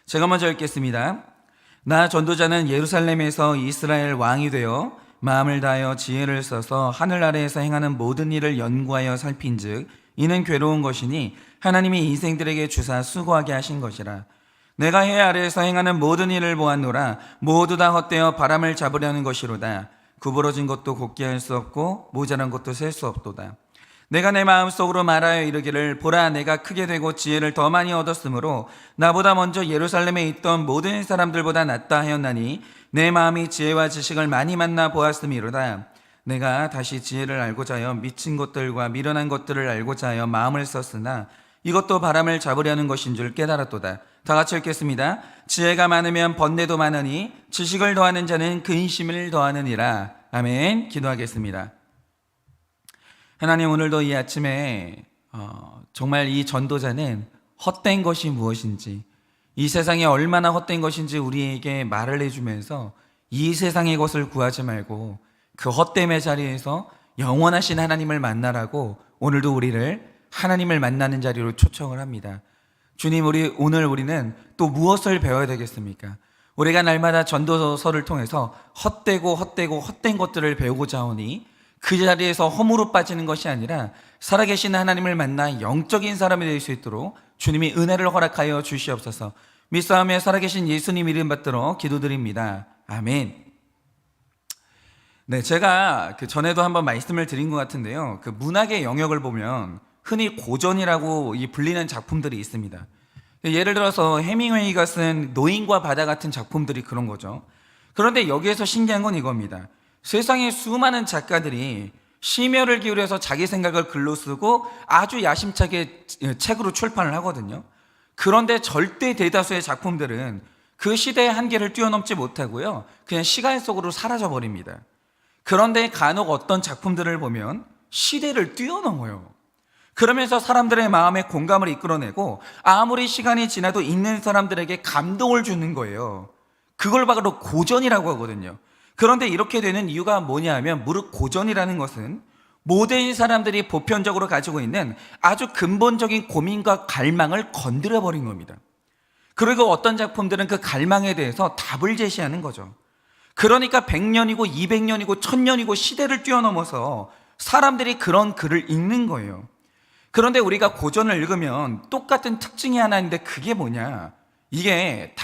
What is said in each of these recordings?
제가 먼저 읽겠습니다. 나 전도자는 예루살렘에서 이스라엘 왕이 되어 마음을 다하여 지혜를 써서 하늘 아래에서 행하는 모든 일을 연구하여 살핀즉 이는 괴로운 것이니 하나님이 인생들에게 주사 수고하게 하신 것이라. 내가 해 아래에서 행하는 모든 일을 보았노라. 모두 다 헛되어 바람을 잡으려는 것이로다. 구부러진 것도 곱게 할 수 없고 모자란 것도 셀 수 없도다. 내가 내 마음속으로 말하여 이르기를 보라, 내가 크게 되고 지혜를 더 많이 얻었으므로 나보다 먼저 예루살렘에 있던 모든 사람들보다 낫다 하였나니 내 마음이 지혜와 지식을 많이 만나 보았음이로다. 내가 다시 지혜를 알고자 하여 미친 것들과 미련한 것들을 알고자 하여 마음을 썼으나 이것도 바람을 잡으려는 것인 줄 깨달았도다. 다 같이 읽겠습니다. 지혜가 많으면 번뇌도 많으니 지식을 더하는 자는 근심을 더하느니라. 아멘. 기도하겠습니다. 하나님, 오늘도 이 아침에 정말 이 전도자는 헛된 것이 무엇인지, 이 세상에 얼마나 헛된 것인지 우리에게 말을 해주면서 이 세상의 것을 구하지 말고 그 헛됨의 자리에서 영원하신 하나님을 만나라고 오늘도 우리를 하나님을 만나는 자리로 초청을 합니다. 주님, 오늘 우리는 또 무엇을 배워야 되겠습니까? 우리가 날마다 전도서를 통해서 헛된 것들을 배우고자 하오니 그 자리에서 허무로 빠지는 것이 아니라 살아계신 하나님을 만나 영적인 사람이 될 수 있도록 주님이 은혜를 허락하여 주시옵소서. 믿사오며 살아계신 예수님 이름 받들어 기도드립니다. 아멘. 네, 제가 전에도 한번 말씀을 드린 것 같은데요. 그 문학의 영역을 보면 흔히 고전이라고 불리는 작품들이 있습니다. 예를 들어서 해밍웨이가 쓴 노인과 바다 같은 작품들이 그런 거죠. 그런데 여기에서 신기한 건 이겁니다. 세상에 수많은 작가들이 심혈을 기울여서 자기 생각을 글로 쓰고 아주 야심차게 책으로 출판을 하거든요. 그런데 절대 대다수의 작품들은 그 시대의 한계를 뛰어넘지 못하고요, 그냥 시간 속으로 사라져 버립니다. 그런데 간혹 어떤 작품들을 보면 시대를 뛰어넘어요. 그러면서 사람들의 마음에 공감을 이끌어내고 아무리 시간이 지나도 읽는 사람들에게 감동을 주는 거예요. 그걸 바로 고전이라고 하거든요. 그런데 이렇게 되는 이유가 뭐냐 하면, 무릇 고전이라는 것은 모든 사람들이 보편적으로 가지고 있는 아주 근본적인 고민과 갈망을 건드려 버린 겁니다. 그리고 어떤 작품들은 그 갈망에 대해서 답을 제시하는 거죠. 그러니까 100년이고 200년이고 1000년이고 시대를 뛰어넘어서 사람들이 그런 글을 읽는 거예요. 그런데 우리가 고전을 읽으면 똑같은 특징이 하나 있는데 그게 뭐냐? 이게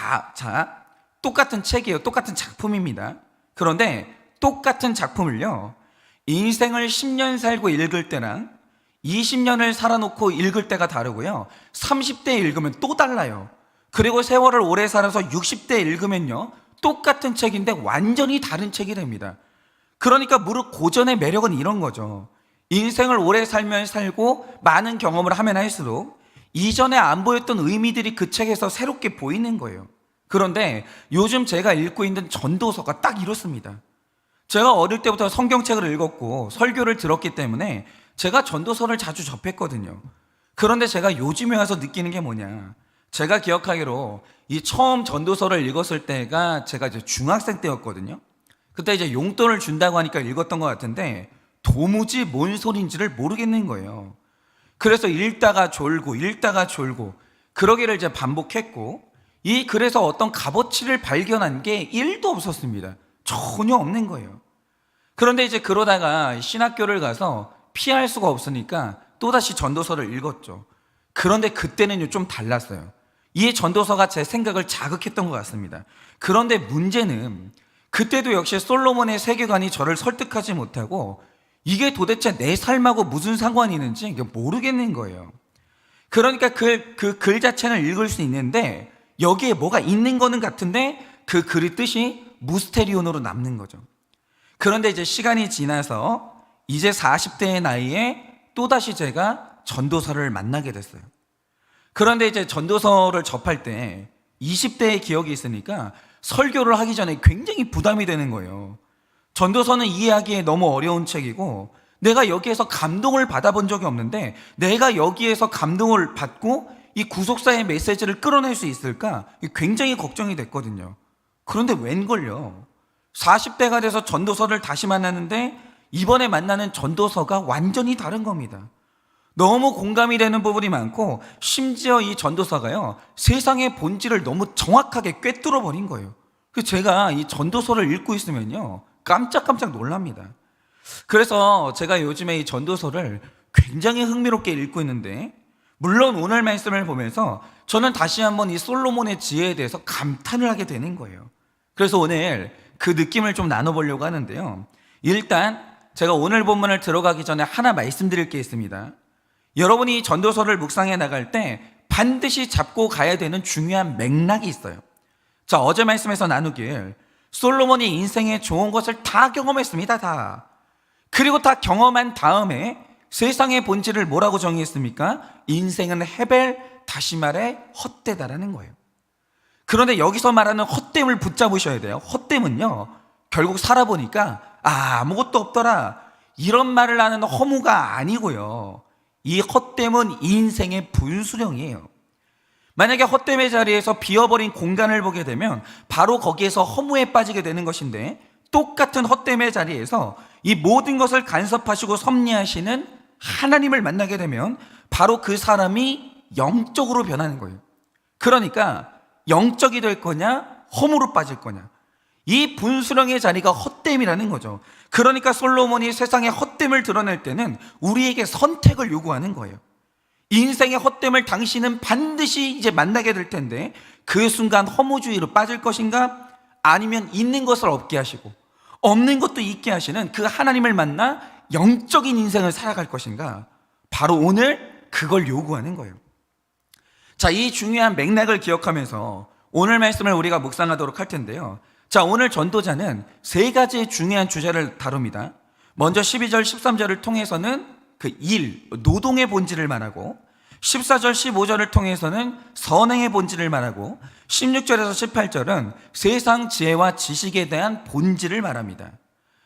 똑같은 책이에요. 똑같은 작품입니다. 그런데 똑같은 작품을요, 인생을 10년 살고 읽을 때랑 20년을 살아놓고 읽을 때가 다르고요, 30대에 읽으면 또 달라요. 그리고 세월을 오래 살아서 60대에 읽으면요, 똑같은 책인데 완전히 다른 책이 됩니다. 그러니까 무릇 고전의 매력은 이런 거죠. 인생을 오래 살면 살고 많은 경험을 하면 할수록 이전에 안 보였던 의미들이 그 책에서 새롭게 보이는 거예요. 그런데 요즘 제가 읽고 있는 전도서가 딱 이렇습니다. 제가 어릴 때부터 성경책을 읽었고 설교를 들었기 때문에 제가 전도서를 자주 접했거든요. 그런데 제가 요즘에 와서 느끼는 게 뭐냐, 제가 기억하기로 이 처음 전도서를 읽었을 때가 제가 이제 중학생 때였거든요. 그때 이제 용돈을 준다고 하니까 읽었던 것 같은데 도무지 뭔 소린지를 모르겠는 거예요. 그래서 읽다가 졸고 그러기를 이제 반복했고, 그래서 어떤 값어치를 발견한 게 1도 없었습니다. 전혀 없는 거예요. 그런데 이제 그러다가 신학교를 가서 피할 수가 없으니까 또다시 전도서를 읽었죠. 그런데 그때는 좀 달랐어요. 이 전도서가 제 생각을 자극했던 것 같습니다. 그런데 문제는 그때도 역시 솔로몬의 세계관이 저를 설득하지 못하고 이게 도대체 내 삶하고 무슨 상관이 있는지 모르겠는 거예요. 그러니까 그 글 자체는 읽을 수 있는데 여기에 뭐가 있는 거는 같은데 그 글의 뜻이 무스테리온으로 남는 거죠. 그런데 이제 시간이 지나서 이제 40대의 나이에 또다시 제가 전도서를 만나게 됐어요. 그런데 이제 전도서를 접할 때 20대의 기억이 있으니까 설교를 하기 전에 굉장히 부담이 되는 거예요. 전도서는 이해하기에 너무 어려운 책이고 내가 여기에서 감동을 받아본 적이 없는데 내가 여기에서 감동을 받고 이 구속사의 메시지를 끌어낼 수 있을까? 굉장히 걱정이 됐거든요. 그런데 웬걸요, 40대가 돼서 전도서를 다시 만났는데 이번에 만나는 전도서가 완전히 다른 겁니다. 너무 공감이 되는 부분이 많고, 심지어 이 전도사가요, 세상의 본질을 너무 정확하게 꿰뚫어 버린 거예요. 그래서 제가 이 전도서를 읽고 있으면요, 깜짝깜짝 놀랍니다. 그래서 제가 요즘에 이 전도서를 굉장히 흥미롭게 읽고 있는데, 물론 오늘 말씀을 보면서 저는 다시 한번 이 솔로몬의 지혜에 대해서 감탄을 하게 되는 거예요. 그래서 오늘 그 느낌을 좀 나눠보려고 하는데요, 일단 제가 오늘 본문을 들어가기 전에 하나 말씀드릴 게 있습니다. 여러분이 전도서를 묵상해 나갈 때 반드시 잡고 가야 되는 중요한 맥락이 있어요. 자, 어제 말씀에서 나누길 솔로몬이 인생에 좋은 것을 다 경험했습니다. 다. 그리고 다 경험한 다음에 세상의 본질을 뭐라고 정의했습니까? 인생은 헤벨, 다시 말해 헛되다라는 거예요. 그런데 여기서 말하는 헛됨을 붙잡으셔야 돼요. 헛됨은요, 결국 살아보니까 아무것도 없더라, 이런 말을 하는 허무가 아니고요, 이 헛됨은 인생의 분수령이에요. 만약에 헛됨의 자리에서 비어버린 공간을 보게 되면 바로 거기에서 허무에 빠지게 되는 것인데, 똑같은 헛됨의 자리에서 이 모든 것을 간섭하시고 섭리하시는 하나님을 만나게 되면 바로 그 사람이 영적으로 변하는 거예요. 그러니까 영적이 될 거냐, 허무로 빠질 거냐, 이 분수령의 자리가 헛됨이라는 거죠. 그러니까 솔로몬이 세상의 헛됨을 드러낼 때는 우리에게 선택을 요구하는 거예요. 인생의 헛됨을 당신은 반드시 이제 만나게 될 텐데, 그 순간 허무주의로 빠질 것인가, 아니면 있는 것을 없게 하시고 없는 것도 있게 하시는 그 하나님을 만나 영적인 인생을 살아갈 것인가, 바로 오늘 그걸 요구하는 거예요. 자, 이 중요한 맥락을 기억하면서 오늘 말씀을 우리가 묵상하도록 할 텐데요, 자, 오늘 전도자는 세 가지의 중요한 주제를 다룹니다. 먼저 12절 13절을 통해서는 그 일, 노동의 본질을 말하고, 14절 15절을 통해서는 선행의 본질을 말하고, 16절에서 18절은 세상 지혜와 지식에 대한 본질을 말합니다.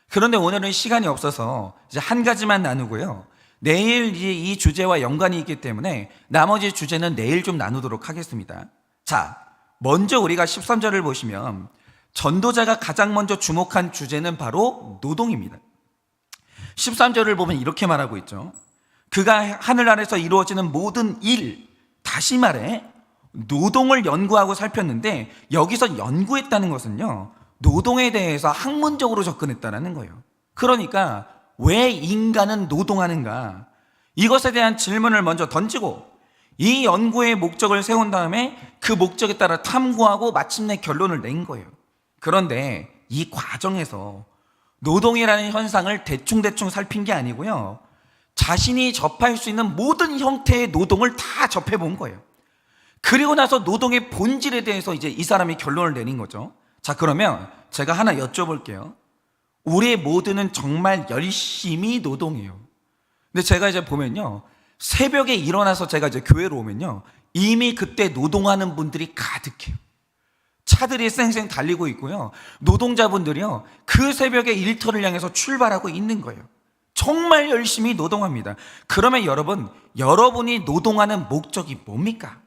그런데 오늘은 시간이 없어서 이제 한 가지만 나누고요, 내일 이 주제와 연관이 있기 때문에 나머지 주제는 내일 좀 나누도록 하겠습니다. 자, 먼저 우리가 13절을 보시면 전도자가 가장 먼저 주목한 주제는 바로 노동입니다. 13절을 보면 이렇게 말하고 있죠. 그가 하늘 아래서 이루어지는 모든 일, 다시 말해 노동을 연구하고 살폈는데, 여기서 연구했다는 것은요, 노동에 대해서 학문적으로 접근했다는 거예요. 그러니까 왜 인간은 노동하는가, 이것에 대한 질문을 먼저 던지고 이 연구의 목적을 세운 다음에 그 목적에 따라 탐구하고 마침내 결론을 낸 거예요. 그런데 이 과정에서 노동이라는 현상을 대충대충 살핀 게 아니고요, 자신이 접할 수 있는 모든 형태의 노동을 다 접해본 거예요. 그리고 나서 노동의 본질에 대해서 이제 이 사람이 결론을 내린 거죠. 자, 그러면 제가 하나 여쭤볼게요. 우리 모두는 정말 열심히 노동해요. 근데 제가 이제 보면요, 새벽에 일어나서 제가 이제 교회로 오면요, 이미 그때 노동하는 분들이 가득해요. 차들이 쌩쌩 달리고 있고요, 노동자분들이요, 그 새벽에 일터를 향해서 출발하고 있는 거예요. 정말 열심히 노동합니다. 그러면 여러분, 여러분이 노동하는 목적이 뭡니까?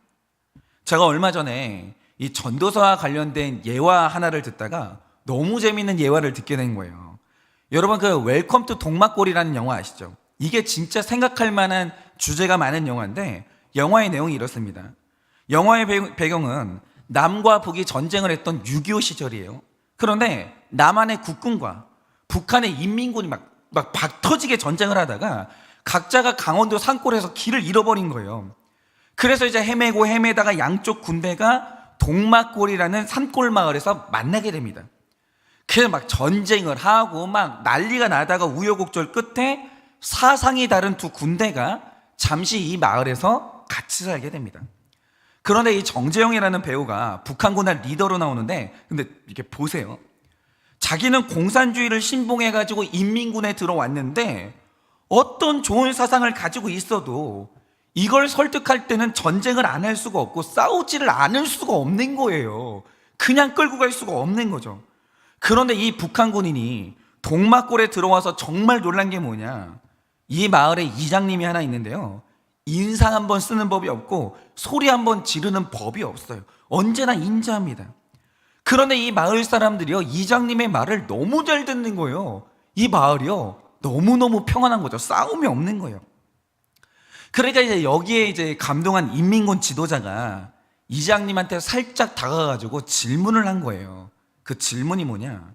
제가 얼마 전에 이 전도서와 관련된 예화 하나를 듣다가 너무 재밌는 예화를 듣게 된 거예요. 여러분, 그 웰컴 투 동막골이라는 영화 아시죠? 이게 진짜 생각할 만한 주제가 많은 영화인데, 영화의 내용이 이렇습니다. 영화의 배경은 남과 북이 전쟁을 했던 6.25 시절이에요. 그런데 남한의 국군과 북한의 인민군이 막 박터지게 전쟁을 하다가 각자가 강원도 산골에서 길을 잃어버린 거예요. 그래서 이제 헤매다가 양쪽 군대가 동막골이라는 산골 마을에서 만나게 됩니다. 그래서 막 전쟁을 하고 막 난리가 나다가 우여곡절 끝에 사상이 다른 두 군대가 잠시 이 마을에서 같이 살게 됩니다. 그런데 이 정재영이라는 배우가 북한군의 리더로 나오는데, 근데 이렇게 보세요. 자기는 공산주의를 신봉해가지고 인민군에 들어왔는데 어떤 좋은 사상을 가지고 있어도 이걸 설득할 때는 전쟁을 안 할 수가 없고 싸우지를 않을 수가 없는 거예요. 그냥 끌고 갈 수가 없는 거죠. 그런데 이 북한 군인이 동막골에 들어와서 정말 놀란 게 뭐냐, 이 마을에 이장님이 하나 있는데요, 인상 한번 쓰는 법이 없고 소리 한번 지르는 법이 없어요. 언제나 인자합니다. 그런데 이 마을 사람들이요, 이장님의 말을 너무 잘 듣는 거예요. 이 마을이요, 너무너무 평안한 거죠. 싸움이 없는 거예요. 그러니까 이제 여기에 이제 감동한 인민군 지도자가 이장님한테 살짝 다가가지고 질문을 한 거예요. 그 질문이 뭐냐?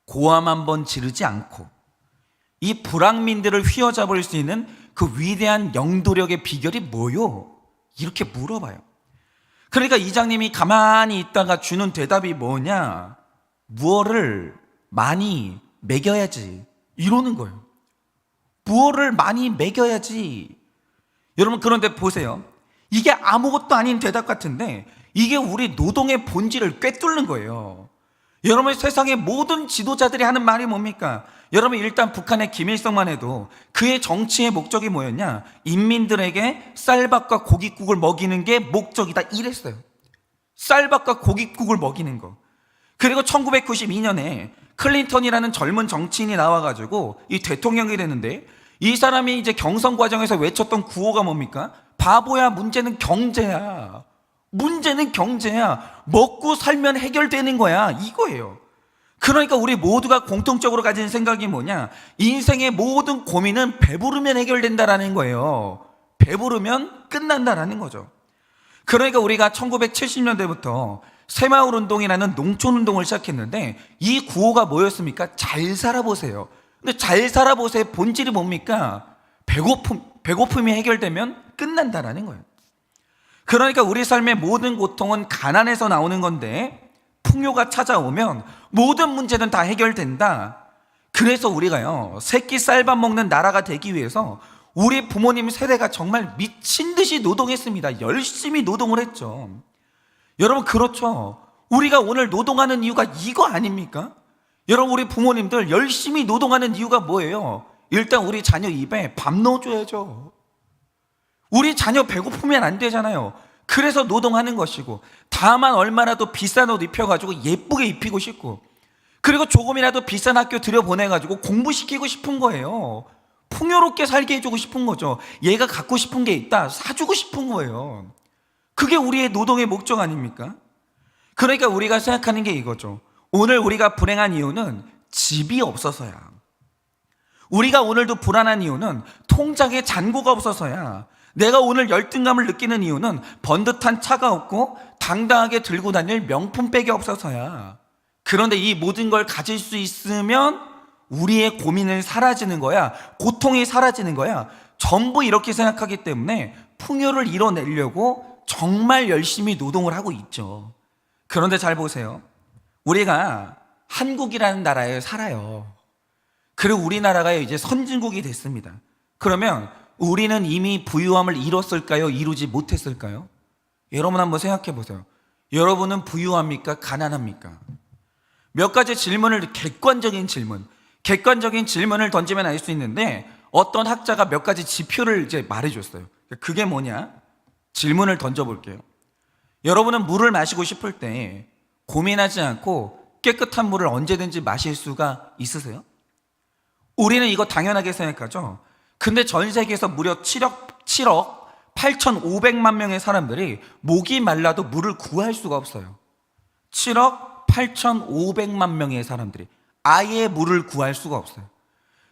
고함 한번 지르지 않고 이 불황민들을 휘어잡을 수 있는 그 위대한 영도력의 비결이 뭐요? 이렇게 물어봐요. 그러니까 이장님이 가만히 있다가 주는 대답이 뭐냐? 무엇을 많이 먹여야지, 이러는 거예요. 무엇을 많이 먹여야지. 여러분, 그런데 보세요. 이게 아무것도 아닌 대답 같은데 이게 우리 노동의 본질을 꿰뚫는 거예요. 여러분, 세상의 모든 지도자들이 하는 말이 뭡니까? 여러분, 일단 북한의 김일성만 해도 그의 정치의 목적이 뭐였냐? 인민들에게 쌀밥과 고깃국을 먹이는 게 목적이다, 이랬어요. 쌀밥과 고깃국을 먹이는 거. 그리고 1992년에 클린턴이라는 젊은 정치인이 나와가지고 이 대통령이 되는데, 이 사람이 이제 경선 과정에서 외쳤던 구호가 뭡니까? 바보야, 문제는 경제야. 문제는 경제야. 먹고 살면 해결되는 거야, 이거예요. 그러니까 우리 모두가 공통적으로 가진 생각이 뭐냐? 인생의 모든 고민은 배부르면 해결된다라는 거예요. 배부르면 끝난다라는 거죠. 그러니까 우리가 1970년대부터 새마을운동이라는 농촌운동을 시작했는데, 이 구호가 뭐였습니까? 잘 살아보세요. 근데 잘 살아보세요 본질이 뭡니까? 배고픔이 해결되면 끝난다라는 거예요. 그러니까 우리 삶의 모든 고통은 가난에서 나오는 건데, 풍요가 찾아오면 모든 문제는 다 해결된다. 그래서 우리가요, 새끼 쌀밥 먹는 나라가 되기 위해서 우리 부모님 세대가 정말 미친 듯이 노동했습니다. 열심히 노동을 했죠. 여러분, 그렇죠. 우리가 오늘 노동하는 이유가 이거 아닙니까? 여러분, 우리 부모님들 열심히 노동하는 이유가 뭐예요? 일단 우리 자녀 입에 밥 넣어줘야죠. 우리 자녀 배고프면 안 되잖아요. 그래서 노동하는 것이고, 다만 얼마나 더 비싼 옷 입혀가지고 예쁘게 입히고 싶고, 그리고 조금이라도 비싼 학교 들여보내가지고 공부시키고 싶은 거예요. 풍요롭게 살게 해주고 싶은 거죠. 얘가 갖고 싶은 게 있다, 사주고 싶은 거예요. 그게 우리의 노동의 목적 아닙니까? 그러니까 우리가 생각하는 게 이거죠. 오늘 우리가 불행한 이유는 집이 없어서야. 우리가 오늘도 불안한 이유는 통장에 잔고가 없어서야. 내가 오늘 열등감을 느끼는 이유는 번듯한 차가 없고 당당하게 들고 다닐 명품백이 없어서야. 그런데 이 모든 걸 가질 수 있으면 우리의 고민은 사라지는 거야. 고통이 사라지는 거야. 전부 이렇게 생각하기 때문에 풍요를 이뤄내려고 정말 열심히 노동을 하고 있죠. 그런데 잘 보세요. 우리가 한국이라는 나라에 살아요. 그리고 우리나라가 이제 선진국이 됐습니다. 그러면 우리는 이미 부유함을 이뤘을까요? 이루지 못했을까요? 여러분 한번 생각해 보세요. 여러분은 부유합니까? 가난합니까? 몇 가지 질문을, 객관적인 질문을 던지면 알 수 있는데, 어떤 학자가 몇 가지 지표를 이제 말해줬어요. 그게 뭐냐? 질문을 던져볼게요. 여러분은 물을 마시고 싶을 때 고민하지 않고 깨끗한 물을 언제든지 마실 수가 있으세요? 우리는 이거 당연하게 생각하죠. 근데 전 세계에서 무려 7억 8,500만 명의 사람들이 목이 말라도 물을 구할 수가 없어요. 7억 8,500만 명의 사람들이 아예 물을 구할 수가 없어요.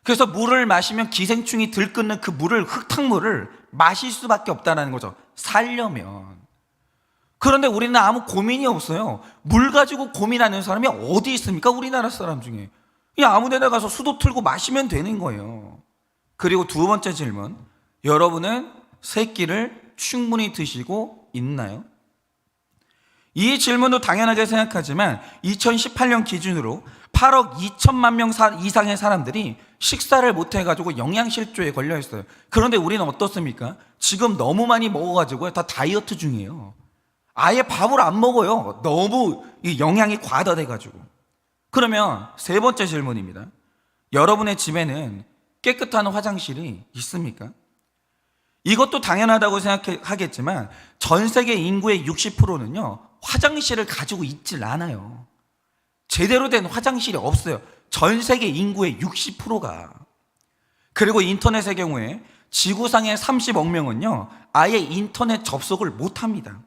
그래서 물을 마시면 기생충이 들끓는 그 물을, 흙탕물을 마실 수밖에 없다는 거죠. 살려면. 그런데 우리는 아무 고민이 없어요. 물 가지고 고민하는 사람이 어디 있습니까? 우리나라 사람 중에. 그냥 아무 데나 가서 수도 틀고 마시면 되는 거예요. 그리고 두 번째 질문. 여러분은 세 끼를 충분히 드시고 있나요? 이 질문도 당연하게 생각하지만 2018년 기준으로 8억 2천만 명 이상의 사람들이 식사를 못해가지고 영양실조에 걸려 있어요. 그런데 우리는 어떻습니까? 지금 너무 많이 먹어가지고 다 다이어트 중이에요. 아예 밥을 안 먹어요. 너무 영양이 과다돼가지고. 그러면 세 번째 질문입니다. 여러분의 집에는 깨끗한 화장실이 있습니까? 이것도 당연하다고 생각하겠지만 전 세계 인구의 60%는요 화장실을 가지고 있질 않아요. 제대로 된 화장실이 없어요. 전 세계 인구의 60%가. 그리고 인터넷의 경우에 지구상의 30억 명은요 아예 인터넷 접속을 못합니다.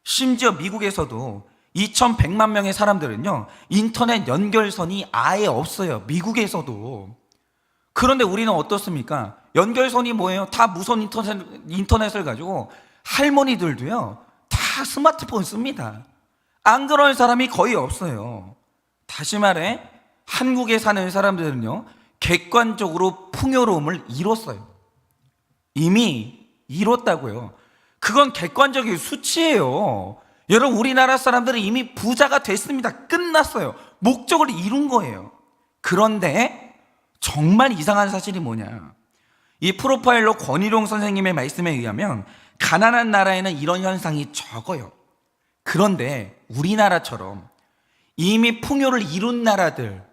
심지어 미국에서도 2,100만 명의 사람들은요 인터넷 연결선이 아예 없어요. 미국에서도. 그런데 우리는 어떻습니까? 연결선이 뭐예요? 다 무선 인터넷을 가지고 할머니들도요 다 스마트폰 씁니다. 안 그런 사람이 거의 없어요. 다시 말해 한국에 사는 사람들은요 객관적으로 풍요로움을 이뤘어요. 이미 이뤘다고요. 그건 객관적인 수치예요. 여러분, 우리나라 사람들은 이미 부자가 됐습니다. 끝났어요. 목적을 이룬 거예요. 그런데 정말 이상한 사실이 뭐냐, 이 프로파일러 권일용 선생님의 말씀에 의하면 가난한 나라에는 이런 현상이 적어요. 그런데 우리나라처럼 이미 풍요를 이룬 나라들,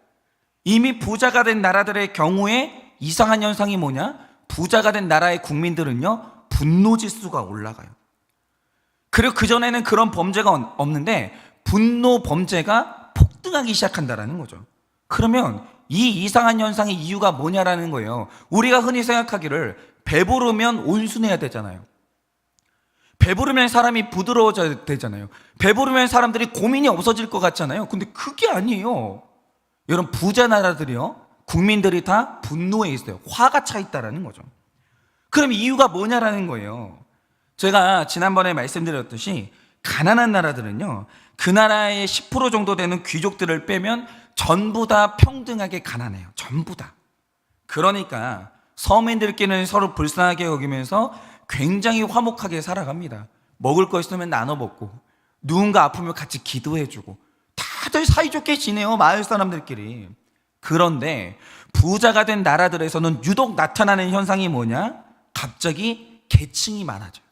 이미 부자가 된 나라들의 경우에 이상한 현상이 뭐냐, 부자가 된 나라의 국민들은요 분노 지수가 올라가요. 그리고 그전에는 그런 범죄가 없는데 분노 범죄가 폭등하기 시작한다는 거죠. 그러면 이 이상한 현상의 이유가 뭐냐라는 거예요. 우리가 흔히 생각하기를 배부르면 온순해야 되잖아요. 배부르면 사람이 부드러워져야 되잖아요. 배부르면 사람들이 고민이 없어질 것 같잖아요. 근데 그게 아니에요. 여러분, 부자 나라들이요 국민들이 다 분노에 있어요. 화가 차 있다라는 거죠. 그럼 이유가 뭐냐라는 거예요. 제가 지난번에 말씀드렸듯이 가난한 나라들은요 그 나라의 10% 정도 되는 귀족들을 빼면 전부 다 평등하게 가난해요. 전부 다. 그러니까 서민들끼리는 서로 불쌍하게 여기면서 굉장히 화목하게 살아갑니다. 먹을 거 있으면 나눠 먹고, 누군가 아프면 같이 기도해주고, 다들 사이좋게 지내요, 마을 사람들끼리. 그런데 부자가 된 나라들에서는 유독 나타나는 현상이 뭐냐, 갑자기 계층이 많아져요.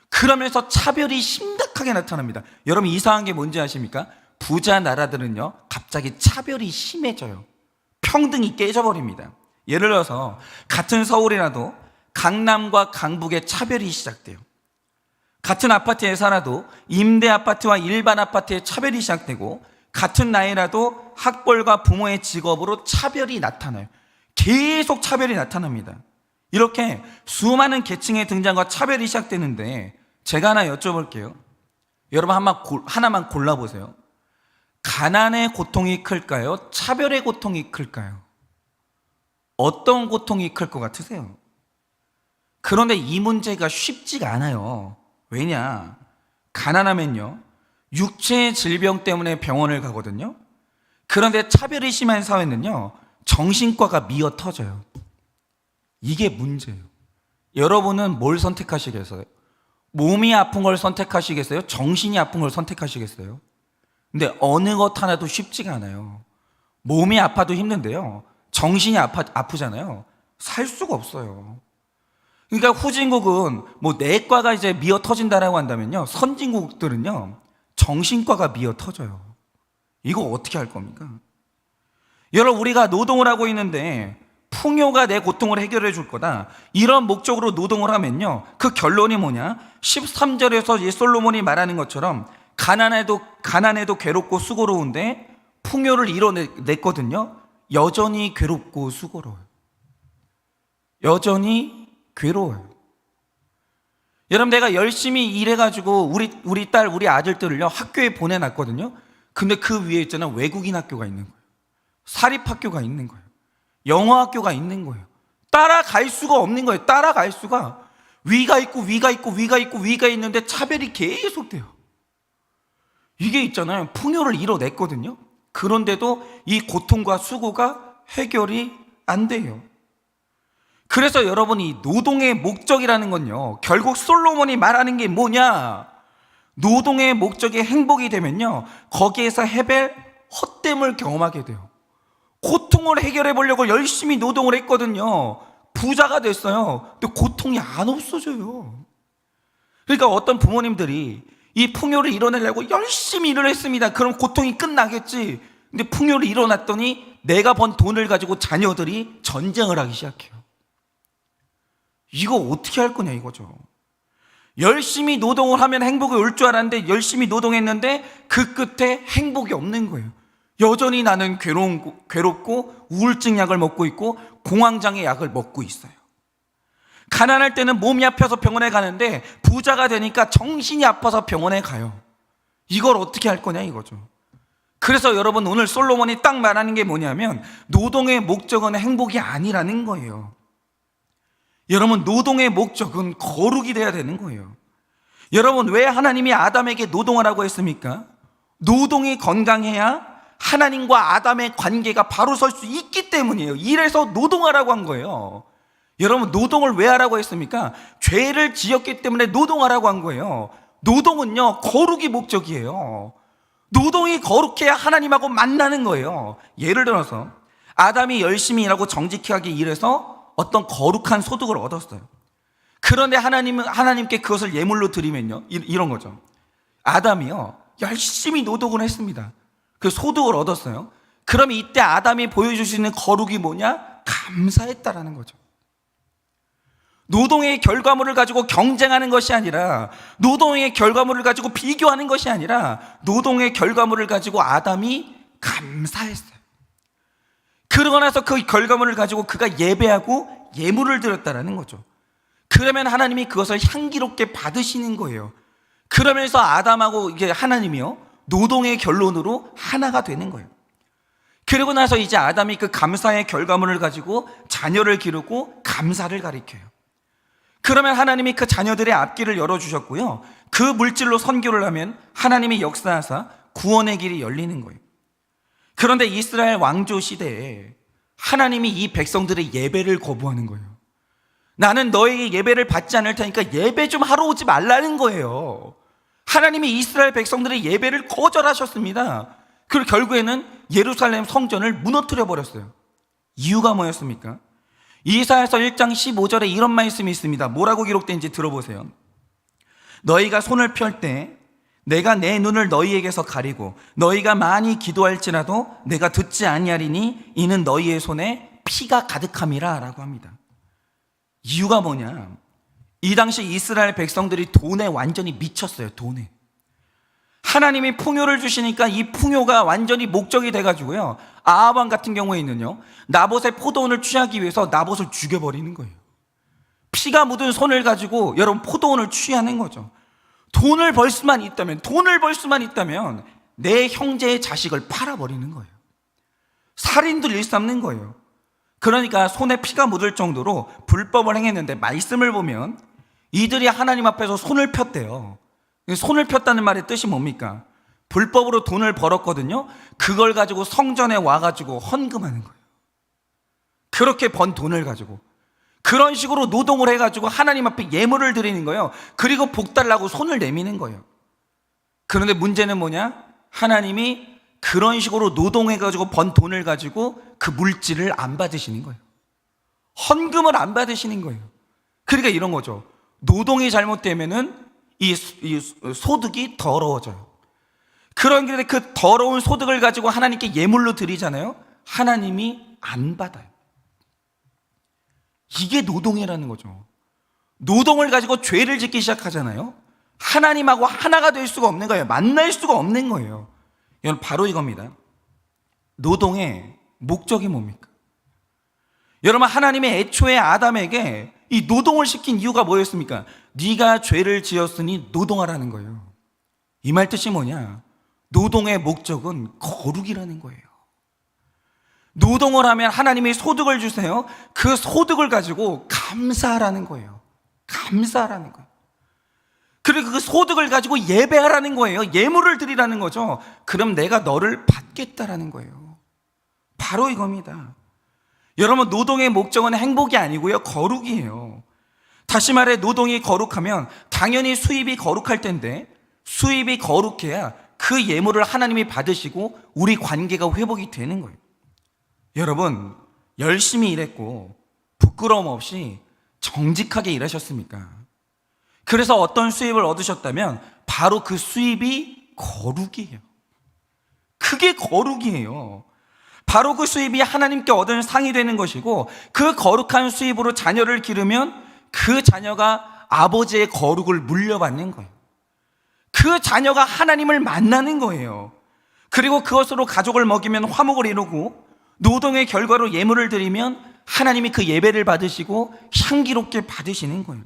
그러면서 차별이 심각하게 나타납니다. 여러분, 이상한 게 뭔지 아십니까? 부자 나라들은요 갑자기 차별이 심해져요. 평등이 깨져버립니다. 예를 들어서 같은 서울이라도 강남과 강북의 차별이 시작돼요. 같은 아파트에 살아도 임대 아파트와 일반 아파트의 차별이 시작되고, 같은 나이라도 학벌과 부모의 직업으로 차별이 나타나요. 계속 차별이 나타납니다. 이렇게 수많은 계층의 등장과 차별이 시작되는데, 제가 하나 여쭤볼게요. 여러분, 하나만 골라보세요. 가난의 고통이 클까요? 차별의 고통이 클까요? 어떤 고통이 클 것 같으세요? 그런데 이 문제가 쉽지가 않아요. 왜냐? 가난하면요 육체의 질병 때문에 병원을 가거든요. 그런데 차별이 심한 사회는요 정신과가 미어 터져요. 이게 문제예요. 여러분은 뭘 선택하시겠어요? 몸이 아픈 걸 선택하시겠어요? 정신이 아픈 걸 선택하시겠어요? 근데 어느 것 하나도 쉽지가 않아요. 몸이 아파도 힘든데요 정신이 아프잖아요. 살 수가 없어요. 그러니까 후진국은 뭐 내과가 이제 미어 터진다라고 한다면요 선진국들은요 정신과가 미어 터져요. 이거 어떻게 할 겁니까? 여러분, 우리가 노동을 하고 있는데 풍요가 내 고통을 해결해 줄 거다, 이런 목적으로 노동을 하면요 그 결론이 뭐냐, 13절에서 솔로몬이 말하는 것처럼 가난해도 괴롭고 수고로운데 풍요를 이뤄냈거든요. 여전히 괴롭고 수고로워요. 여전히 괴로워요. 여러분, 내가 열심히 일해가지고 우리 딸, 우리 아들들을요 학교에 보내놨거든요. 근데 그 위에 있잖아요 외국인 학교가 있는 거예요. 사립학교가 있는 거예요. 영어학교가 있는 거예요. 따라갈 수가 없는 거예요. 따라갈 수가. 위가 있고 위가 있고 위가 있고 위가 있는데 차별이 계속돼요. 이게 있잖아요 풍요를 이뤄냈거든요. 그런데도 이 고통과 수고가 해결이 안 돼요. 그래서 여러분, 이 노동의 목적이라는 건요 결국 솔로몬이 말하는 게 뭐냐, 노동의 목적이 행복이 되면요 거기에서 헤벨 헛됨을 경험하게 돼요. 고통을 해결해 보려고 열심히 노동을 했거든요. 부자가 됐어요. 근데 고통이 안 없어져요. 그러니까 어떤 부모님들이 이 풍요를 이뤄내려고 열심히 일을 했습니다. 그럼 고통이 끝나겠지. 근데 풍요를 이뤄놨더니 내가 번 돈을 가지고 자녀들이 전쟁을 하기 시작해요. 이거 어떻게 할 거냐 이거죠. 열심히 노동을 하면 행복이 올 줄 알았는데 열심히 노동했는데 그 끝에 행복이 없는 거예요. 여전히 나는 괴롭고 우울증 약을 먹고 있고 공황장애 약을 먹고 있어요. 가난할 때는 몸이 아파서 병원에 가는데 부자가 되니까 정신이 아파서 병원에 가요. 이걸 어떻게 할 거냐 이거죠. 그래서 여러분, 오늘 솔로몬이 딱 말하는 게 뭐냐면 노동의 목적은 행복이 아니라는 거예요. 여러분, 노동의 목적은 거룩이 돼야 되는 거예요. 여러분, 왜 하나님이 아담에게 노동하라고 했습니까? 노동이 건강해야 하나님과 아담의 관계가 바로 설 수 있기 때문이에요. 이래서 노동하라고 한 거예요. 여러분, 노동을 왜 하라고 했습니까? 죄를 지었기 때문에 노동하라고 한 거예요. 노동은요, 거룩이 목적이에요. 노동이 거룩해야 하나님하고 만나는 거예요. 예를 들어서 아담이 열심히 일하고 정직하게 일해서 어떤 거룩한 소득을 얻었어요. 그런데 하나님께 그것을 예물로 드리면요, 이런 거죠. 아담이요, 열심히 노동을 했습니다. 그 소득을 얻었어요. 그럼 이때 아담이 보여줄 수 있는 거룩이 뭐냐? 감사했다라는 거죠. 노동의 결과물을 가지고 경쟁하는 것이 아니라, 노동의 결과물을 가지고 비교하는 것이 아니라, 노동의 결과물을 가지고 아담이 감사했어요. 그러고 나서 그 결과물을 가지고 그가 예배하고 예물을 드렸다라는 거죠. 그러면 하나님이 그것을 향기롭게 받으시는 거예요. 그러면서 아담하고 이게 하나님이요, 노동의 결론으로 하나가 되는 거예요. 그리고 나서 이제 아담이 그 감사의 결과물을 가지고 자녀를 기르고 감사를 가리켜요. 그러면 하나님이 그 자녀들의 앞길을 열어주셨고요, 그 물질로 선교를 하면 하나님이 역사하사 구원의 길이 열리는 거예요. 그런데 이스라엘 왕조 시대에 하나님이 이 백성들의 예배를 거부하는 거예요. 나는 너에게 예배를 받지 않을 테니까 예배 좀 하러 오지 말라는 거예요. 하나님이 이스라엘 백성들의 예배를 거절하셨습니다. 그리고 결국에는 예루살렘 성전을 무너뜨려 버렸어요. 이유가 뭐였습니까? 이사야서 1장 15절에 이런 말씀이 있습니다. 뭐라고 기록된지 들어보세요. 너희가 손을 펼 때 내가 내 눈을 너희에게서 가리고 너희가 많이 기도할지라도 내가 듣지 아니하리니 이는 너희의 손에 피가 가득함이라 라고 합니다. 이유가 뭐냐? 이 당시 이스라엘 백성들이 돈에 완전히 미쳤어요. 돈에. 하나님이 풍요를 주시니까 이 풍요가 완전히 목적이 돼가지고요, 아합 왕 같은 경우에는요, 나봇의 포도원을 취하기 위해서 나봇을 죽여버리는 거예요. 피가 묻은 손을 가지고 여러분 포도원을 취하는 거죠. 돈을 벌 수만 있다면 내 형제의 자식을 팔아버리는 거예요. 살인도 일삼는 거예요. 그러니까 손에 피가 묻을 정도로 불법을 행했는데, 말씀을 보면 이들이 하나님 앞에서 손을 폈대요. 손을 폈다는 말의 뜻이 뭡니까? 불법으로 돈을 벌었거든요. 그걸 가지고 성전에 와가지고 헌금하는 거예요. 그렇게 번 돈을 가지고 그런 식으로 노동을 해가지고 하나님 앞에 예물을 드리는 거예요. 그리고 복 달라고 손을 내미는 거예요. 그런데 문제는 뭐냐? 하나님이 그런 식으로 노동해가지고 번 돈을 가지고 그 물질을 안 받으시는 거예요. 헌금을 안 받으시는 거예요. 그러니까 이런 거죠. 노동이 잘못되면은 이 소득이 더러워져요. 그런데 그 더러운 소득을 가지고 하나님께 예물로 드리잖아요. 하나님이 안 받아요. 이게 노동이라는 거죠. 노동을 가지고 죄를 짓기 시작하잖아요. 하나님하고 하나가 될 수가 없는 거예요. 만날 수가 없는 거예요. 이건 바로 이겁니다. 노동의 목적이 뭡니까? 여러분, 하나님이 애초에 아담에게 이 노동을 시킨 이유가 뭐였습니까? 네가 죄를 지었으니 노동하라는 거예요. 이 말 뜻이 뭐냐? 노동의 목적은 거룩이라는 거예요. 노동을 하면 하나님이 소득을 주세요. 그 소득을 가지고 감사하라는 거예요. 감사하라는 거예요. 그리고 그 소득을 가지고 예배하라는 거예요. 예물을 드리라는 거죠. 그럼 내가 너를 받겠다라는 거예요. 바로 이겁니다. 여러분, 노동의 목적은 행복이 아니고요, 거룩이에요. 다시 말해, 노동이 거룩하면 당연히 수입이 거룩할 텐데, 수입이 거룩해야 그 예물을 하나님이 받으시고 우리 관계가 회복이 되는 거예요. 여러분, 열심히 일했고 부끄러움 없이 정직하게 일하셨습니까? 그래서 어떤 수입을 얻으셨다면 바로 그 수입이 거룩이에요. 그게 거룩이에요. 바로 그 수입이 하나님께 얻은 상이 되는 것이고, 그 거룩한 수입으로 자녀를 기르면 그 자녀가 아버지의 거룩을 물려받는 거예요. 그 자녀가 하나님을 만나는 거예요. 그리고 그것으로 가족을 먹이면 화목을 이루고, 노동의 결과로 예물을 드리면 하나님이 그 예배를 받으시고 향기롭게 받으시는 거예요.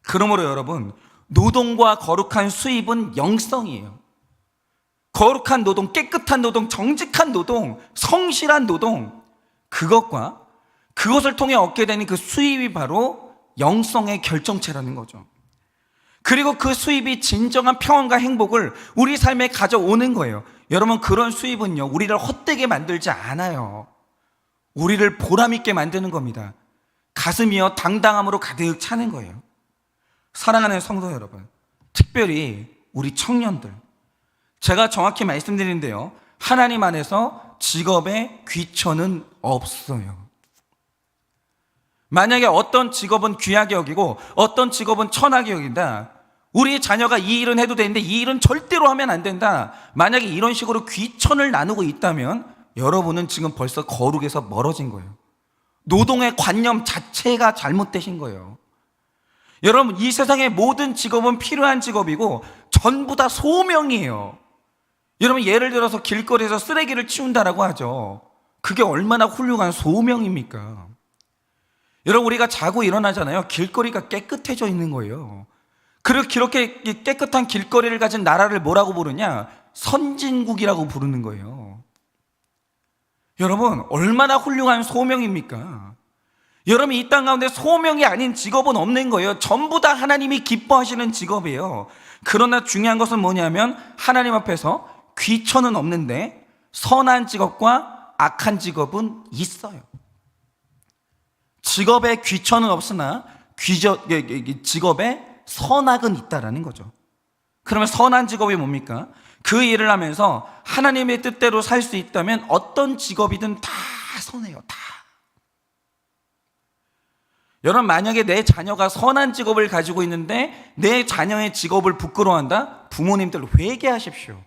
그러므로 여러분, 노동과 거룩한 수입은 영성이에요. 거룩한 노동, 깨끗한 노동, 정직한 노동, 성실한 노동, 그것과 그것을 통해 얻게 되는 그 수입이 바로 영성의 결정체라는 거죠. 그리고 그 수입이 진정한 평안과 행복을 우리 삶에 가져오는 거예요. 여러분, 그런 수입은요, 우리를 헛되게 만들지 않아요. 우리를 보람있게 만드는 겁니다. 가슴이요, 당당함으로 가득 차는 거예요. 사랑하는 성도 여러분, 특별히 우리 청년들, 제가 정확히 말씀드리는데요, 하나님 안에서 직업에 귀천은 없어요. 만약에 어떤 직업은 귀하게 여기고 어떤 직업은 천하게 여긴다, 우리 자녀가 이 일은 해도 되는데 이 일은 절대로 하면 안 된다, 만약에 이런 식으로 귀천을 나누고 있다면 여러분은 지금 벌써 거룩에서 멀어진 거예요. 노동의 관념 자체가 잘못되신 거예요. 여러분, 이 세상의 모든 직업은 필요한 직업이고 전부 다 소명이에요. 여러분, 예를 들어서 길거리에서 쓰레기를 치운다라고 하죠. 그게 얼마나 훌륭한 소명입니까? 여러분, 우리가 자고 일어나잖아요. 길거리가 깨끗해져 있는 거예요. 그리고 그렇게 깨끗한 길거리를 가진 나라를 뭐라고 부르냐? 선진국이라고 부르는 거예요. 여러분, 얼마나 훌륭한 소명입니까? 여러분, 이 땅 가운데 소명이 아닌 직업은 없는 거예요. 전부 다 하나님이 기뻐하시는 직업이에요. 그러나 중요한 것은 뭐냐면 하나님 앞에서 귀천은 없는데 선한 직업과 악한 직업은 있어요. 직업에 귀천은 없으나 직업에 선악은 있다라는 거죠. 그러면 선한 직업이 뭡니까? 그 일을 하면서 하나님의 뜻대로 살 수 있다면 어떤 직업이든 다 선해요. 다. 여러분, 만약에 내 자녀가 선한 직업을 가지고 있는데 내 자녀의 직업을 부끄러워한다? 부모님들 회개하십시오.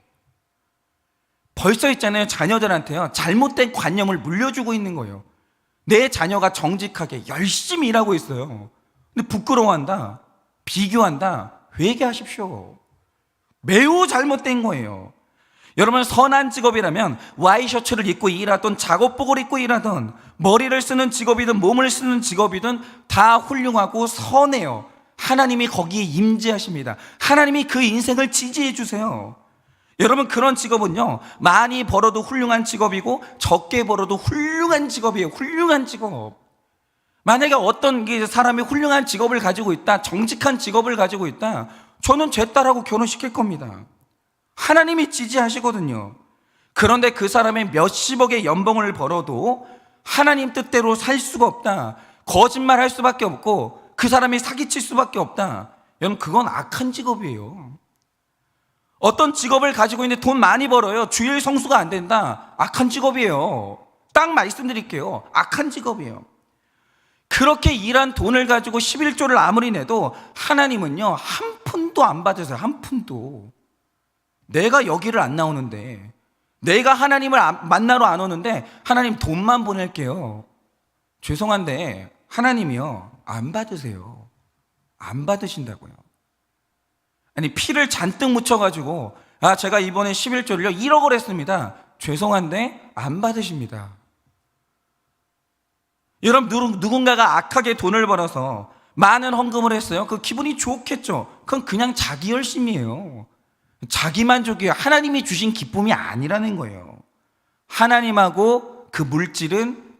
벌써 있잖아요, 자녀들한테요, 잘못된 관념을 물려주고 있는 거예요. 내 자녀가 정직하게 열심히 일하고 있어요. 근데 부끄러워한다, 비교한다, 회개하십시오. 매우 잘못된 거예요. 여러분, 선한 직업이라면 와이셔츠를 입고 일하던, 작업복을 입고 일하던, 머리를 쓰는 직업이든 몸을 쓰는 직업이든 다 훌륭하고 선해요. 하나님이 거기에 임재하십니다. 하나님이 그 인생을 지지해 주세요. 여러분, 그런 직업은요, 많이 벌어도 훌륭한 직업이고 적게 벌어도 훌륭한 직업이에요. 훌륭한 직업. 만약에 어떤 사람이 훌륭한 직업을 가지고 있다, 정직한 직업을 가지고 있다, 저는 제 딸하고 결혼시킬 겁니다. 하나님이 지지하시거든요. 그런데 그 사람의 몇십억의 연봉을 벌어도 하나님 뜻대로 살 수가 없다, 거짓말 할 수밖에 없고 그 사람이 사기칠 수밖에 없다, 여러분, 그건 악한 직업이에요. 어떤 직업을 가지고 있는데 돈 많이 벌어요. 주일 성수가 안 된다, 악한 직업이에요. 딱 말씀드릴게요, 악한 직업이에요. 그렇게 일한 돈을 가지고 11조를 아무리 내도 하나님은요, 한 푼도 안 받으세요. 한 푼도. 내가 여기를 안 나오는데, 내가 하나님을 만나러 안 오는데 하나님 돈만 보낼게요. 죄송한데 하나님이요, 안 받으세요. 안 받으신다고요. 아니, 피를 잔뜩 묻혀가지고 제가 이번에 11조를요 1억을 했습니다. 죄송한데 안 받으십니다. 여러분, 누군가가 악하게 돈을 벌어서 많은 헌금을 했어요. 그 기분이 좋겠죠. 그건 그냥 자기 열심이에요. 자기 만족이에요. 하나님이 주신 기쁨이 아니라는 거예요. 하나님하고 그 물질은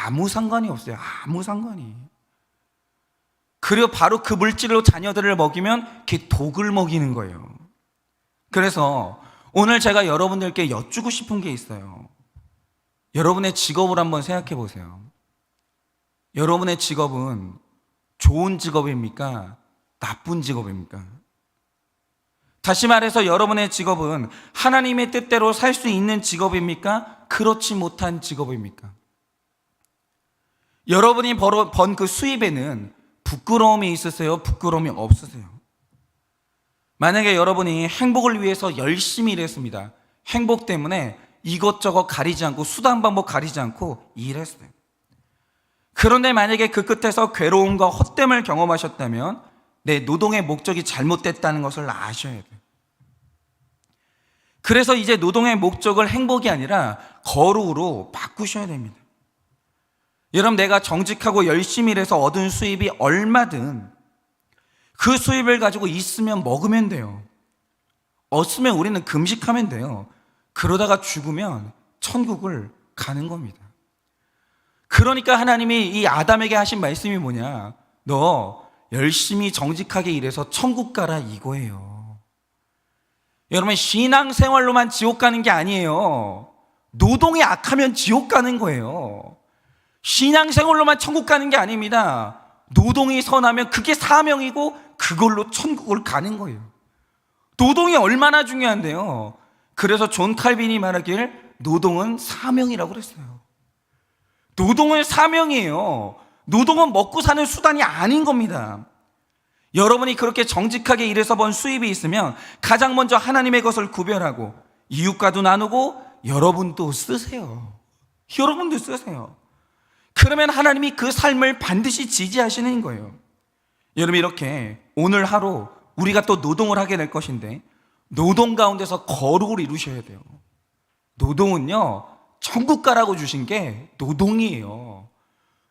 아무 상관이 없어요. 아무 상관이. 그리고 바로 그 물질로 자녀들을 먹이면 그게 독을 먹이는 거예요. 그래서 오늘 제가 여러분들께 여쭈고 싶은 게 있어요. 여러분의 직업을 한번 생각해 보세요. 여러분의 직업은 좋은 직업입니까? 나쁜 직업입니까? 다시 말해서 여러분의 직업은 하나님의 뜻대로 살 수 있는 직업입니까? 그렇지 못한 직업입니까? 여러분이 번 그 수입에는 부끄러움이 있으세요? 부끄러움이 없으세요? 만약에 여러분이 행복을 위해서 열심히 일했습니다. 행복 때문에 이것저것 가리지 않고, 수단 방법 가리지 않고 일했어요. 그런데 만약에 그 끝에서 괴로움과 헛됨을 경험하셨다면 내 노동의 목적이 잘못됐다는 것을 아셔야 돼요. 그래서 이제 노동의 목적을 행복이 아니라 거룩으로 바꾸셔야 됩니다. 여러분, 내가 정직하고 열심히 일해서 얻은 수입이 얼마든 그 수입을 가지고 있으면 먹으면 돼요. 없으면 우리는 금식하면 돼요. 그러다가 죽으면 천국을 가는 겁니다. 그러니까 하나님이 이 아담에게 하신 말씀이 뭐냐? 너 열심히 정직하게 일해서 천국 가라 이거예요. 여러분, 신앙생활로만 지옥 가는 게 아니에요. 노동이 악하면 지옥 가는 거예요. 신앙생활로만 천국 가는 게 아닙니다. 노동이 선하면 그게 사명이고 그걸로 천국을 가는 거예요. 노동이 얼마나 중요한데요. 그래서 존 칼빈이 말하길 노동은 사명이라고 그랬어요. 노동은 사명이에요. 노동은 먹고 사는 수단이 아닌 겁니다. 여러분이 그렇게 정직하게 일해서 번 수입이 있으면 가장 먼저 하나님의 것을 구별하고 이웃과도 나누고 여러분도 쓰세요. 여러분도 쓰세요. 그러면 하나님이 그 삶을 반드시 지지하시는 거예요. 여러분, 이렇게 오늘 하루 우리가 또 노동을 하게 될 것인데 노동 가운데서 거룩을 이루셔야 돼요. 노동은요, 천국 가라고 주신 게 노동이에요.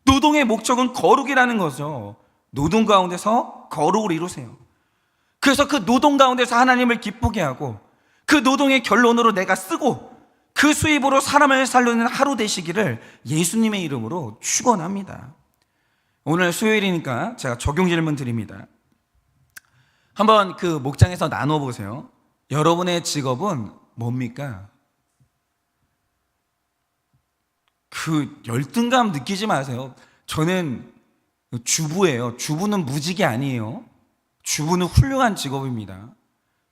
노동의 목적은 거룩이라는 거죠. 노동 가운데서 거룩을 이루세요. 그래서 그 노동 가운데서 하나님을 기쁘게 하고 그 노동의 결론으로 내가 쓰고 그 수입으로 사람을 살리는 하루 되시기를 예수님의 이름으로 축원합니다. 오늘 수요일이니까 제가 적용 질문 드립니다. 한번 그 목장에서 나눠보세요. 여러분의 직업은 뭡니까? 그 열등감 느끼지 마세요. 저는 주부예요. 주부는 무직이 아니에요. 주부는 훌륭한 직업입니다.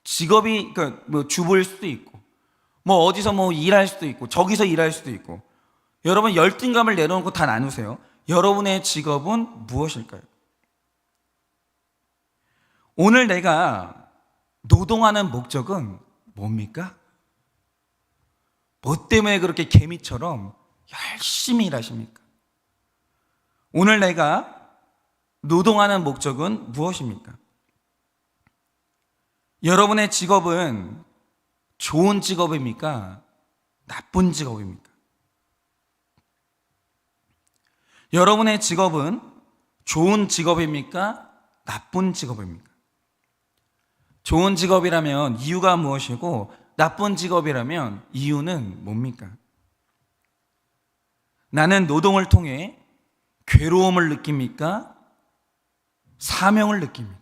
직업이 뭐 주부일 수도 있고 뭐 어디서 뭐 일할 수도 있고 저기서 일할 수도 있고. 여러분, 열등감을 내려놓고 다 나누세요. 여러분의 직업은 무엇일까요? 오늘 내가 노동하는 목적은 뭡니까? 뭐 때문에 그렇게 개미처럼 열심히 일하십니까? 오늘 내가 노동하는 목적은 무엇입니까? 여러분의 직업은 좋은 직업입니까? 나쁜 직업입니까? 여러분의 직업은 좋은 직업입니까? 나쁜 직업입니까? 좋은 직업이라면 이유가 무엇이고 나쁜 직업이라면 이유는 뭡니까? 나는 노동을 통해 괴로움을 느낍니까? 사명을 느낍니까?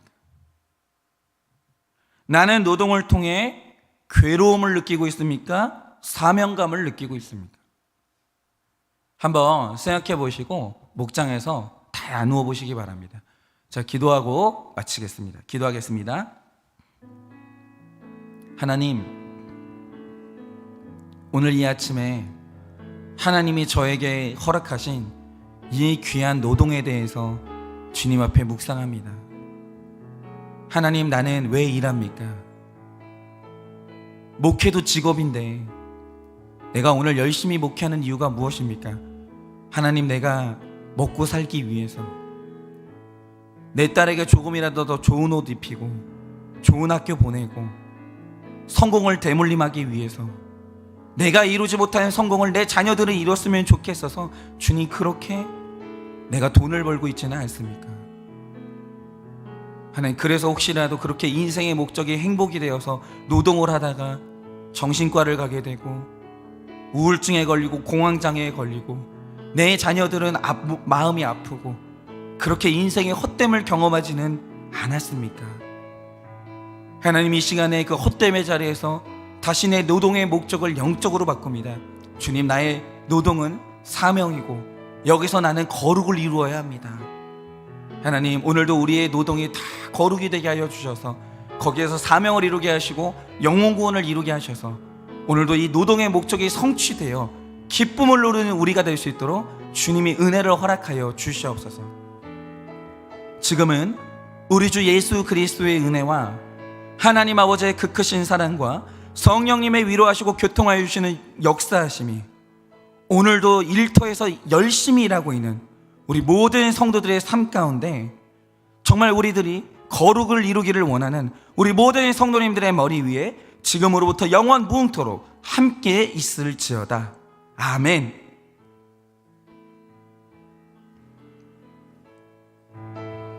나는 노동을 통해 괴로움을 느끼고 있습니까? 사명감을 느끼고 있습니까? 한번 생각해 보시고 목장에서 다 나누어 보시기 바랍니다. 자, 기도하고 마치겠습니다. 기도하겠습니다. 하나님, 오늘 이 아침에 하나님이 저에게 허락하신 이 귀한 노동에 대해서 주님 앞에 묵상합니다. 하나님, 나는 왜 일합니까? 목회도 직업인데 내가 오늘 열심히 목회하는 이유가 무엇입니까? 하나님, 내가 먹고 살기 위해서 내 딸에게 조금이라도 더 좋은 옷 입히고 좋은 학교 보내고 성공을 대물림하기 위해서 내가 이루지 못하는 성공을 내 자녀들은 이뤘으면 좋겠어서 주님, 그렇게 내가 돈을 벌고 있지는 않습니까? 하나님, 그래서 혹시라도 그렇게 인생의 목적이 행복이 되어서 노동을 하다가 정신과를 가게 되고 우울증에 걸리고 공황장애에 걸리고 내 자녀들은 마음이 아프고 그렇게 인생의 헛됨을 경험하지는 않았습니까? 하나님, 이 시간에 그 헛됨의 자리에서 다시 내 노동의 목적을 영적으로 바꿉니다. 주님, 나의 노동은 사명이고 여기서 나는 거룩을 이루어야 합니다. 하나님, 오늘도 우리의 노동이 다 거룩이 되게 하여 주셔서 거기에서 사명을 이루게 하시고 영혼 구원을 이루게 하셔서 오늘도 이 노동의 목적이 성취되어 기쁨을 누리는 우리가 될 수 있도록 주님이 은혜를 허락하여 주시옵소서. 지금은 우리 주 예수 그리스도의 은혜와 하나님 아버지의 그 크신 사랑과 성령님의 위로하시고 교통하여 주시는 역사하심이 오늘도 일터에서 열심히 일하고 있는 우리 모든 성도들의 삶 가운데 정말 우리들이 거룩을 이루기를 원하는 우리 모든 성도님들의 머리 위에 지금으로부터 영원 무궁토록 함께 있을지어다. 아멘.